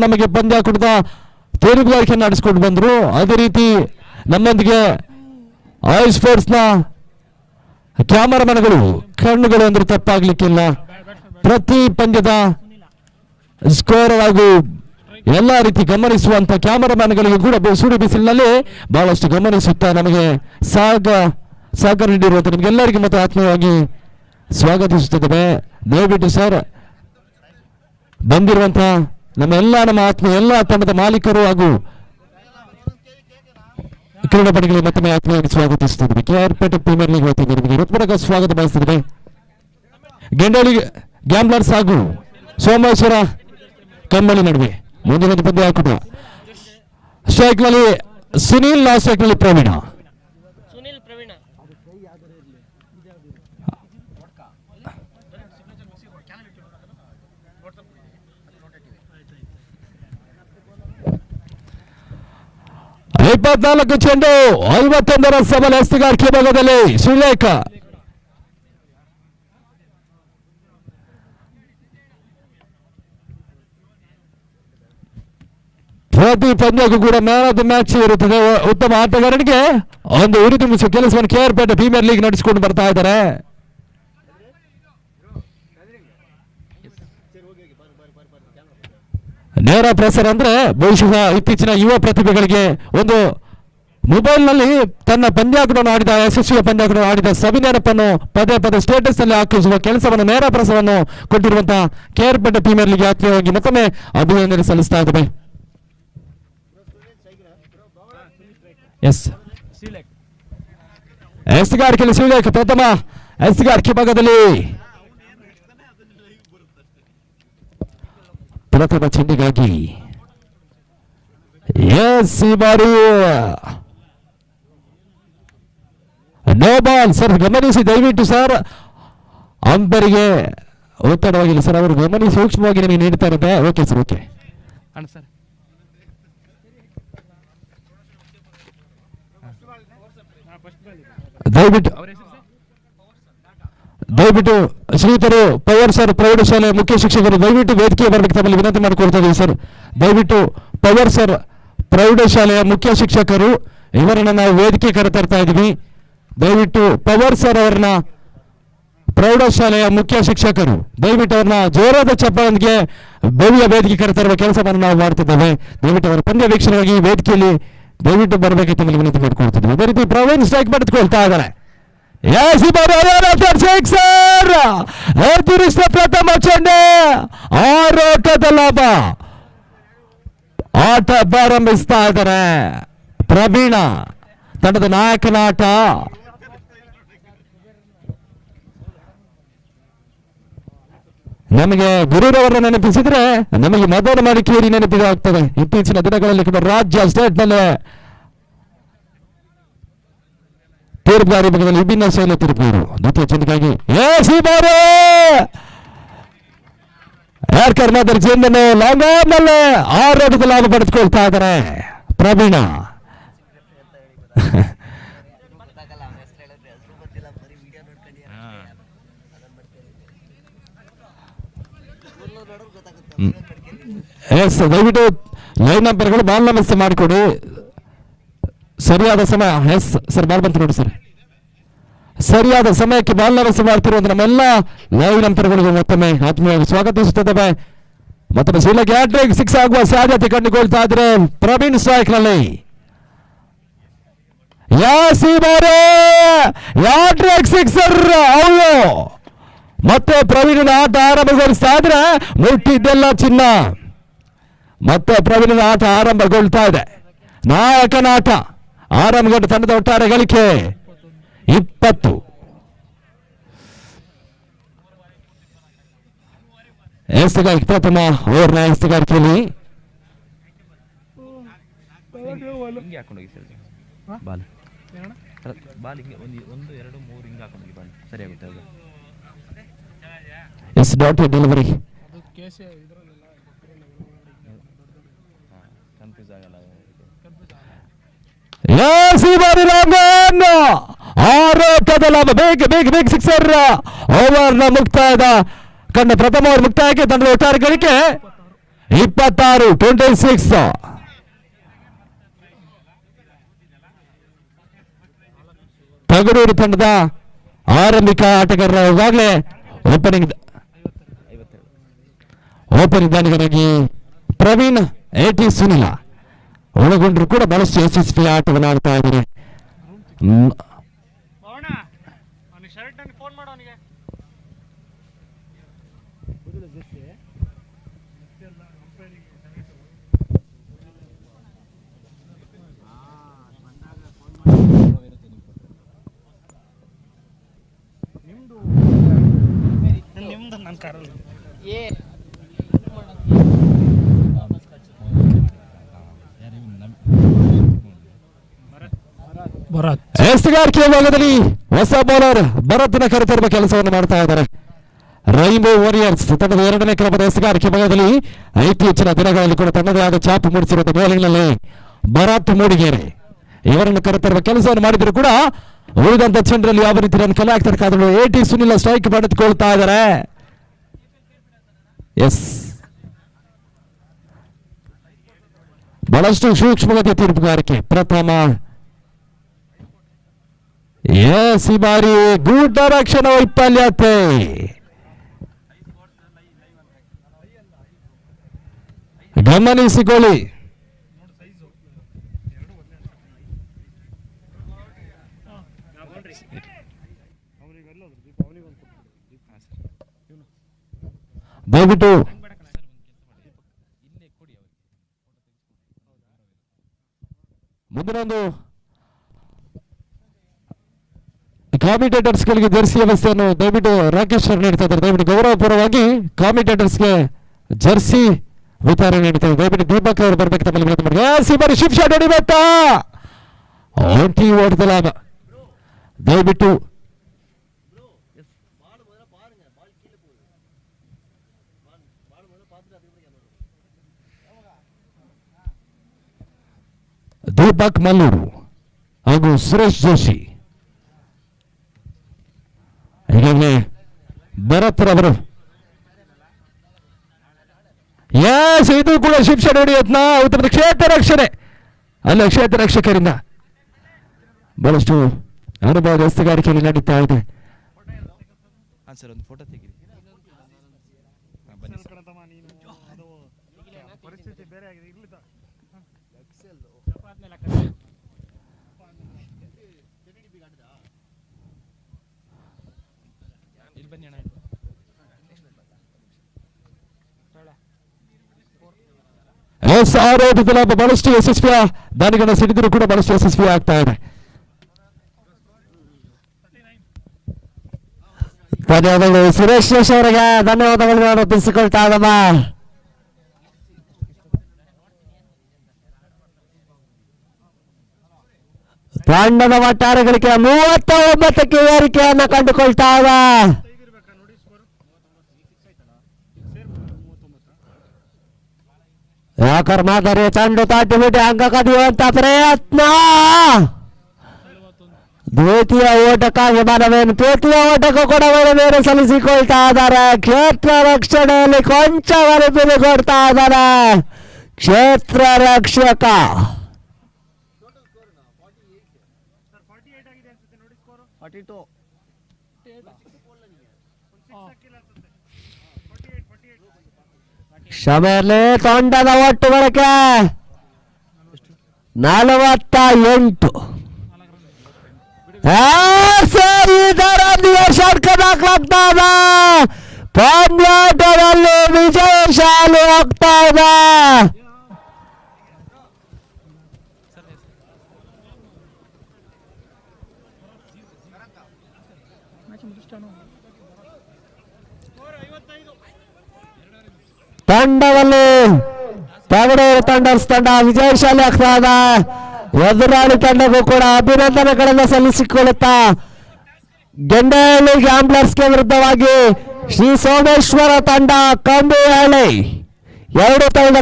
ನಮಗೆ ಪಂದ್ಯ ಕುಡಿದ ತೇರುಗಾರಿಕೆ ನಡೆಸಿಕೊಂಡು ಬಂದ್ರು. ಅದೇ ರೀತಿ ನಮ್ಮೊಂದಿಗೆ ಐ ಸ್ಪೋರ್ಟ್ಸ್ ನ ಕ್ಯಾಮರಾಮನ್ಗಳು ಕಣ್ಣುಗಳು ಅಂದ್ರೆ ತಪ್ಪಾಗ್ಲಿಕ್ಕಿಲ್ಲ. ಪ್ರತಿ ಪಂದ್ಯದ ಸ್ಕೋರ್ ಹಾಗೂ ಎಲ್ಲ ರೀತಿ ಗಮನಿಸುವಂತ ಕ್ಯಾಮರಾಮನ್ಗಳಿಗೂ ಕೂಡ ಸುಡು ಬಿಸಿಲಿನಲ್ಲಿ ಬಹಳಷ್ಟು ಗಮನಿಸುತ್ತಾ ನಮಗೆ ಸಹಕಾರ ನೀಡಿರುವಂತ ನಿಮಗೆಲ್ಲರಿಗೂ ಮತ್ತೆ ಆತ್ಮೀಯವಾಗಿ ಸ್ವಾಗತಿಸುತ್ತದೆ. ದಯವಿಟ್ಟು ಸರ್ ಬಂದಿರುವಂತ ನಮ್ಮ ಆತ್ಮೀಯ ಎಲ್ಲ ತಂಡದ ಮಾಲೀಕರು ಹಾಗೂ ಕ್ರೀಡಾಪಟುಗಳಿಗೆ ಮತ್ತೊಮ್ಮೆ ಆತ್ಮೀಯವಾಗಿ ಸ್ವಾಗತಿಸುತ್ತಿದ್ದೇವೆ. ಕೆಆರ್ಪೇಟೆ ಪ್ರೀಮಿಯರ್ ಲೀಗ್ ವತಿಯಿಂದ ನಿಮಗೆ ಹೃತ್ಪೂರ್ವಕ ಸ್ವಾಗತ ಬಯಸುತ್ತಿದ್ದೇವೆ. ಗೆಂಡೋಳಿ ಗ್ಯಾಂಬ್ಲರ್ಸ್ ಹಾಗೂ ಸೋಮೇಶ್ವರ ಕಮ್ಮಳಿ ನಡುವೆ ಮುಂದಿನ ಪಂದ್ಯ ಹಾಕುವ ಸ್ಟ್ರೈಕ್ ನಲ್ಲಿ ಸುನೀಲ್, ಲಾಸ್ಟ್ ಸ್ಟ್ರೈಕ್ ನಲ್ಲಿ ಪ್ರವೀಣ. ಇಪ್ಪತ್ನಾಲ್ಕು ಚೆಂಡು 51 ಸಬಲ ಎಸ್ತಿಗಾರಿಕೆ ಭಾಗದಲ್ಲಿ ಶ್ರೀಲೇಖ. ಪ್ರತಿ ಪಂದ್ಯಕ್ಕೂ ಕೂಡ ಮ್ಯಾನ್ ಆಫ್ ದ ಮ್ಯಾಚ್ ಇರುತ್ತದೆ. ಉತ್ತಮ ಆಟಗಾರನಿಗೆ ಒಂದು ಉರಿದುಂಬಿಸುವ ಕೆಲಸವನ್ನು ಕೆಆರ್ಪೇಟೆ ಪ್ರೀಮಿಯರ್ ಲೀಗ್ ನಡೆಸಿಕೊಂಡು ಬರ್ತಾ ಇದ್ದಾರೆ. ನೇರ ಪ್ರಸಾರ ಅಂದ್ರೆ ಬಹುಶಃ ಇತ್ತೀಚಿನ ಯುವ ಪ್ರತಿಭೆಗಳಿಗೆ ಒಂದು ಮೊಬೈಲ್ ನಲ್ಲಿ ತನ್ನ ಪಂದ್ಯಾಟವನ್ನು ಆಡಿದ ಯಶಸ್ವಿ ಪಂದ್ಯಾಟವನ್ನು ಆಡಿದ ಸವಿನೆನಪನ್ನು ಪದೇ ಪದೇ ಸ್ಟೇಟಸ್ ನಲ್ಲಿ ಹಾಕಿಸುವ ಕೆಲಸವನ್ನು ನೇರ ಪ್ರಸಾರವನ್ನು ಕೊಟ್ಟಿರುವಂತಹ ಕೆಆರ್ಪೇಟೆ ಪ್ರೀಮಿಯರ್ ಲೀಗ್ ಯಾತ್ರೆಯಾಗಿ ಮತ್ತೊಮ್ಮೆ ಅಭಿನಂದನೆ ಸಲ್ಲಿಸ್ತಾ ಇದ್ದೇವೆ. ಎಸ್ತಿಗಾರಿಕೆಯಲ್ಲಿ ಶ್ರೀಲೇಖ ಪ್ರಥಮ ಎಸ್ತಿಗಾರಿಕೆ ಭಾಗದಲ್ಲಿ ಪ್ರಥಮ ಚೆಂಡಿಗಾಗಿ ನೋ ಬಾಲ್. ಸರ್ ಗಮನಿಸಿ ದಯವಿಟ್ಟು ಸರ್, ಅಂಪರಿಗೆ ಒತ್ತಡವಾಗಿಲ್ಲ ಸರ್, ಅವರು ಗಮನಿಸಿ ಸೂಕ್ಷ್ಮವಾಗಿ ನಿಮಗೆ ನೀಡ್ತಾ ಇರುತ್ತೆ. ಓಕೆ ಸರ್, ಓಕೆ ದಯವಿಟ್ಟು ಶ್ರೀತರು ಪವರ್ ಸರ್ ಪ್ರೌಢಶಾಲೆ ಮುಖ್ಯ ಶಿಕ್ಷಕರು ದಯವಿಟ್ಟು ವೇದಿಕೆ ಬರಬೇಕು ತಮ್ಮಲ್ಲಿ ವಿನಂತಿ ಮಾಡಿಕೊಳ್ತಾ ಇದ್ದೀವಿ ಸರ್. ದಯವಿಟ್ಟು ಪವರ್ ಸರ್ ಪ್ರೌಢಶಾಲೆಯ ಮುಖ್ಯ ಶಿಕ್ಷಕರು ಇವರನ್ನ ನಾವು ವೇದಿಕೆ ಕರೆತರ್ತಾ ಇದ್ದೀವಿ. ದಯವಿಟ್ಟು ಪವರ್ ಸರ್ ಅವರನ್ನ ಪ್ರೌಢಶಾಲೆಯ ಮುಖ್ಯ ಶಿಕ್ಷಕರು ದಯವಿಟ್ಟು ಅವ್ರನ್ನ ಜೋರಾದ ಚಪ್ಪಾಳೊಂದಿಗೆ ಭವ್ಯ ವೇದಿಕೆ ಕರೆತರುವ ಕೆಲಸವನ್ನು ನಾವು ಮಾಡ್ತಿದ್ದೇವೆ. ದಯವಿಟ್ಟು ಅವರ ಪಂದ್ಯ ವೀಕ್ಷಣೆಗಾಗಿ ವೇದಿಕೆಯಲ್ಲಿ ದಯವಿಟ್ಟು ಬರಬೇಕು ತಮ್ಮಲ್ಲಿ ವಿನಂತಿ ಮಾಡಿಕೊಳ್ತಿದ್ದೀವಿ. ಅದೇ ರೀತಿ ಪ್ರವೀಣ್ ಸ್ಟ್ರೈಕ್ ಪಡೆದುಕೊಳ್ತಾ ಇದ್ದಾರೆ. ಪ್ರಥಮ ಚೆಂಡೆ ಆರೋಟದ ಲಾಭ. ಆಟ ಪ್ರಾರಂಭಿಸ್ತಾ ಇದ್ದಾರೆ. ಪ್ರವೀಣ ತಂಡದ ನಾಯಕನ ಆಟ. ನಮಗೆ ಗುರುರವರನ್ನ ನೆನಪಿಸಿದ್ರೆ ನಮಗೆ ಮದನ ಮಡಿಕೇರಿ ನೆನಪಿದಾಗ್ತದೆ. ಇತ್ತೀಚಿನ ದಿನಗಳಲ್ಲಿ ಕೂಡ ರಾಜ್ಯ ಸ್ಟೇಟ್ ನಲ್ಲಿ ತೀರ್ಪುಗಾರಿ ಭಾಗದಲ್ಲಿ ವಿಭಿನ್ನ ಶೈಲಿ ತೀರ್ಪುಗಾರು. ದ್ವಿತೀಯ ಚೆಂಡಿಗಾಗಿ ಯಾರ್ಕರ್ ಮಾದರಿ ಚೆಂಡನ್ನು ಲಾಂಗ್ ಆನ್ ನಲ್ಲಿ ಆರೋಗ್ಯದ ಲಾಭ ಪಡೆದುಕೊಳ್ತಾ ಇದ್ದಾರೆ ಪ್ರವೀಣ. ದಯವಿಟ್ಟು ಲೈನ್ ನಂಬರ್ಗಳು ಬಾಲ್ ನಮಸ್ತೆ ಮಾಡಿಕೊಡಿ. ಸರಿಯಾದ ಸಮಯ. ಎಸ್ ಸರ್, ಬಾಲ್ ಬಂತು ನೋಡಿ ಸರ್. ಸರಿಯಾದ ಸಮಯಕ್ಕೆ ಬಾಲ್ ನಮಸ್ತೆ ಮಾಡ್ತಿರುವಂತ ನಮ್ಮೆಲ್ಲ ಲೈವ್ ನಂಬರ್ಗಳಿಗೂ ಮತ್ತೊಮ್ಮೆ ಆತ್ಮೀಯವಾಗಿ ಸ್ವಾಗತಿಸುತ್ತದೆ. ಮತ್ತೊಮ್ಮೆ ಶ್ರೀಲಂಕಾ ಹ್ಯಾಟ್ರಿಕ್ 6 ಆಗುವ ಸಾಧ್ಯತೆ ಕಂಡುಕೊಳ್ತಾ ಇದ್ರೆ ಪ್ರವೀಣ್ ಸ್ಟ್ರೈಕ್ ನಲ್ಲಿ. ಹ್ಯಾಟ್ರಿಕ್ ಸಿಕ್ಸರ್ ಅವಳು ಮತ್ತೆ ಪ್ರವೀಣನ ಆಟ ಆರಂಭಗೊಳಿಸ್ತಾ ಇದ್ರೆ ಮುಟ್ಟಿದ್ದೆಲ್ಲ ಚಿನ್ನ. ಮತ್ತೆ ಪ್ರವೀಣನ ಆಟ ಆರಂಭಗೊಳ್ತಾ ಇದೆ. ನಾಯಕನ ಆಟ ಆರಂಭಗೊಂಡ ತಂಡದ ಒಟ್ಟಾರೆ ಗಳಿಕೆ 20. ಎಸ್ತುಗಾರಿಕೆ ಪ್ರಥಮ ಓವರ್ನ ಎಸ್ತುಗಾರಿಕೆಯಲ್ಲಿ ಡೆಲಿವರಿ ಆರೋಟದ ಲಾಭ. ಬೇಗ ಸಿಕ್ಸರ್. ಓವರ್ನ ಮುಕ್ತಾಯದ ಕಂಡ ಪ್ರಥಮ ಓವರ್ ಮುಕ್ತಾಯಕ್ಕೆ ತಂಡದ ಒಟ್ಟಾರೆ ಗಳಿಕೆ 26 ತಗಡೂರು ತಂಡದ ಆರಂಭಿಕ ಆಟಗಾರರ ಈಗಾಗಲೇ ಓಪನಿಂಗ್ ದಾನಿಗರಾಗಿ ಪ್ರವೀಣ್ ಎಟಿ ಸುನಿಲ ಒಳಗೊಂಡ್ರು ಕೂಡ ಬಹಳಷ್ಟು ಯಶಸ್ವಿ ಆಟವನ್ನು ಆಡ್ತಾ ಇದ್ದಾರೆ. ಎಸ್ತುಗಾರಿಕೆ ಭಾಗದಲ್ಲಿ ಹೊಸ ಬೌಲರ್ ಭರತ್ನ ಕರೆತರುವ ಕೆಲಸವನ್ನು ಮಾಡ್ತಾ ಇದ್ದಾರೆ. ರೈನ್ಬೋ ವಾರಿಯರ್ಸ್ ತಂಡದ 2ನೇ ಕ್ರಮದ ಎಸ್ತುಗಾರಿಕೆ ಭಾಗದಲ್ಲಿ ಇತ್ತೀಚಿನ ದಿನಗಳಲ್ಲಿ ಕೂಡ ತನ್ನದೇ ಆದ ಛಾಪು ಮೂಡಿಸಿರುವ ಬೌಲಿಂಗ್ನಲ್ಲಿ ಭರತ್ ಮೂಡಿಗೆರೆ ಇವರನ್ನು ಕರೆತರುವ ಕೆಲಸವನ್ನು ಮಾಡಿದ್ರು ಕೂಡ ಉಳಿದಂತ ಚೆಂಡರಲ್ಲಿ ಯಾವ ರೀತಿ ರನ್ ಕಲೆ ಆಗ್ತಾರೆ ಕಾದ್ರು ಎಟಿ ಸುನಿಲ ಸ್ಟ್ರೈಕ್ ಪಡೆದುಕೊಳ್ತಾ ಇದ್ದಾರೆ. ಎಸ್, ಬಹಳಷ್ಟು ಸೂಕ್ಷ್ಮಗತಿಯ ತೀರ್ಪುಗಾರಿಕೆ ಪ್ರಥಮ. ಎಸ್, ಈ ಬಾರಿ ಗುಡ್ ರಕ್ಷಣಾ ವೈಫಲ್ಯತೆ. ಗಮನಿಸಿಕೊಳ್ಳಿ. ದಯವಿಟ್ಟು ಮುಂದಿನೊಂದು ಕಾಮಿಟೇಟರ್ಸ್ಗಳಿಗೆ ಜರ್ಸಿ ವ್ಯವಸ್ಥೆಯನ್ನು ದಯವಿಟ್ಟು ರಾಕೇಶ್ ಅವರು ನೀಡ್ತಾ ಇದ್ದಾರೆ. ದಯವಿಟ್ಟು ಗೌರವಪೂರ್ವವಾಗಿ ಕಾಮಿಟೇಟರ್ಸ್ಗೆ ಜರ್ಸಿ ವಿತರಣೆ ನೀಡ್ತಾ ಇದ್ದಾರೆ. ದಯವಿಟ್ಟು ದೀಪಕ್ ಅವರು ಬರ್ಬೇಕು ತಮ್ಮಲ್ಲಿ ವಿನಂತಿ ಮಾಡಿ. ಬಾರಿ ಶಿಫ್ಟ್ ಶಾಟ್ ಹೊಡಿಬೇಕಾ ಒಂಟಿ ಓಟದ ಲಾಭ. ದಯವಿಟ್ಟು ದೀಪಕ್ ಮಲ್ಲೂರು ಹಾಗೂ ಸುರೇಶ್ ಜೋಶಿ ಈಗಾಗಲೇ ಭರತ್ ರವರು ಇದು ಕೂಡ ಶಿಕ್ಷೆ ನೋಡಿ ಯತ್ನ ಉತ್ತರದ ಕ್ಷೇತ್ರ ರಕ್ಷಣೆ ಅಲ್ಲ ಕ್ಷೇತ್ರ ರಕ್ಷಕರಿಂದ ಬಹಳಷ್ಟು ಅನುಭವ ಎಸ್ತುಗಾರಿಕೆಯಲ್ಲಿ ನಡೀತಾ ಇದೆ. ಆರೋಪಿತ ಲಾಭ ಬಹಳಷ್ಟು ಯಶಸ್ವಿಯ ದಾನಿಗಳ ಸಿಡಿದರೂ ಕೂಡ ಬಹಳಷ್ಟು ಯಶಸ್ವಿ ಆಗ್ತಾ ಇದೆ. ಧನ್ಯವಾದಗಳು ಸುರೇಶ್ ಅವರಿಗೆ, ಧನ್ಯವಾದಗಳು ಅರ್ಪಿಸಿಕೊಳ್ತಾ ಇದ್ದಮ್ಮ. ತಂಡದ ಒಟ್ಟಾರೆ ಗಳಿಕೆ 39ಕ್ಕೆ ಏರಿಕೆಯನ್ನು ಕಂಡುಕೊಳ್ತಾ ಇದೆ. ಮಾದರಿ ಚೆಂಡು ತಾಟಿಬಿಟ್ಟು ಅಂಕ ಕದಿಯುವಂತ ಪ್ರಯತ್ನ. ದ್ವಿತೀಯ ಓಟಕ್ಕಾಗಿ ಮನವೇನು ತೃತೀಯ ಓಟಕ್ಕೂ ಕೂಡ ಮನವೇನು ಸಲ್ಲಿಸಿಕೊಳ್ತಾ ಇದ್ದಾರೆ. ಕ್ಷೇತ್ರ ರಕ್ಷಣೆಯಲ್ಲಿ ಕೊಂಚ ವರದಿಗೆ ಕೊಡ್ತಾ ಇದ್ದಾರೆ ಕ್ಷೇತ್ರ ರಕ್ಷಕ. ಶಮೇಲೆ ತೊಂಡದ ಒಟ್ಟು ಬಳಕೆ 48. ಇದರೊಂದಿಗೆ ಷಟ್ಕ ದಾಖಲಾಗ್ತಾ ಇದೆ. ಪಂದ್ಯಾಟದಲ್ಲಿ ವಿಜಯಶಾಲಿ ಆಗ್ತಾ ಇದೆ. ತಂಡದಲ್ಲಿ ತಗಡೂರು ತಂಡ ವಿಜಯಶಾಲಿ ಆಗ್ತಾ ಇದೆ. ಎದುರಾಳಿ ತಂಡಕ್ಕೂ ಕೂಡ ಅಭಿನಂದನೆಗಳನ್ನು ಸಲ್ಲಿಸಿಕೊಳ್ಳುತ್ತಾ ಗೆಂಡಹಳ್ಳಿ ಗ್ಯಾಂಬ್ಲರ್ಸ್ಗೆ ವಿರುದ್ಧವಾಗಿ ಶ್ರೀ ಸೋಮೇಶ್ವರ ತಂಡ ಕಂಬಿಹಳ್ಳಿ 2 ತಂಡ